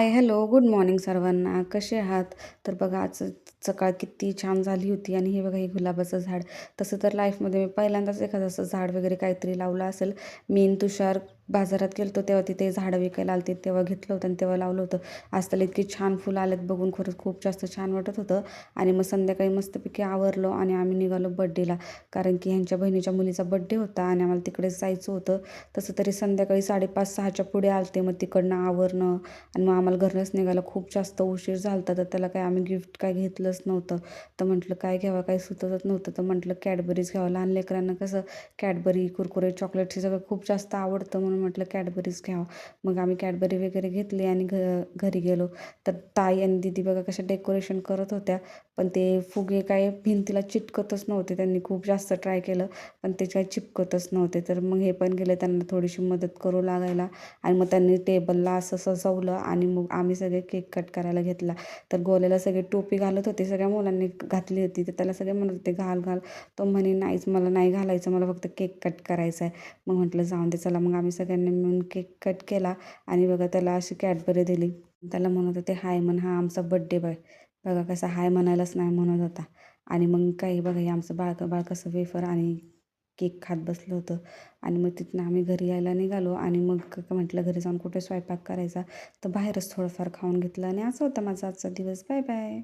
हाय, hello, good morning सर्वांना. कसे आहात? तर बघा आज सकाळ किती छान झाली होती आणि हे बघा हे गुलाबाचं झाड. तसं तर लाईफमध्ये मी पहिल्यांदाच एखादं असं झाड वगैरे काहीतरी लावलं असेल. मी आणि तुषार बाजारात गेलो तेव्हा तिथे झाडं विकायला आलते तेव्हा घेतलं होतं आणि तेव्हा लावलं होतं. आज त्याला इतकी छान फुलं आलेत बघून खरंच खूप जास्त छान वाटत होतं. आणि मग संध्याकाळी मस्तपैकी आवरलो आणि आम्ही निघालो बड्डेला. कारण की ह्यांच्या बहिणीच्या मुलीचा बड्डे होता आणि आम्हाला तिकडेच जायचं होतं. तसं तरी संध्याकाळी 5:30-6च्या पुढे आलते. मग तिकडनं आवरणं आणि मग आम्हाला घरनंच निघायला खूप जास्त उशीर झाला होता. तर त्याला काय आम्ही गिफ्ट काय घेतलंच नव्हतं. तर म्हटलं काय घ्यावं काही सुचतच नव्हतं. तर म्हटलं कॅडबरीज घ्यावं. लहान लेकरांना कसं कॅडबरी, कुरकुरे, चॉकलेट हे सगळं खूप जास्त आवडतं म्हणून म्हटलं कॅडबरीज घ्यावं. मग आम्ही कॅडबरी वगैरे घेतली आणि घरी गेलो. तर ताई आणि दीदी बघा कशा डेकोरेशन करत होत्या. पण ते फुगे काय भिंतीला चिटकतच नव्हते. त्यांनी खूप जास्त ट्राय केलं पण ते काही चिपकतच नव्हते. तर मग हे पण गेले त्यांना थोडीशी मदत करू लागायला. आणि मग त्यांनी टेबलला असं सजवलं आणि मग आम्ही सगळे केक कट करायला घेतला. तर गोल्याला सगळे टोपी घालत होते. सगळ्या मुलांनी घातली होती. तर त्याला सगळे म्हणत होते घाल घाल. तो म्हणे नाहीच मला नाही घालायचं, मला फक्त केक कट करायचा आहे. मग म्हटलं जाऊन दे चला. मग आम्ही सगळ्यांनी मिळून केक कट केला आणि बघा त्याला अशी कॅडबरी दिली. त्याला म्हणत होते हाय म्हण, हा आमचा बड्डे बॉय. बघा कसा हाय म्हणायलाच नाही म्हणत होता. आणि मग काही बघा हे आमचं बाळ कसं वेफर आणि केक खात बसलं होतं. आणि मग तिथनं आम्ही घरी यायला निघालो आणि मग म्हटलं घरी जाऊन कुठे स्वयंपाक करायचा. तर बाहेरच थोडंफार खाऊन घेतलं आणि असं होता माझा आजचा दिवस. Bye bye.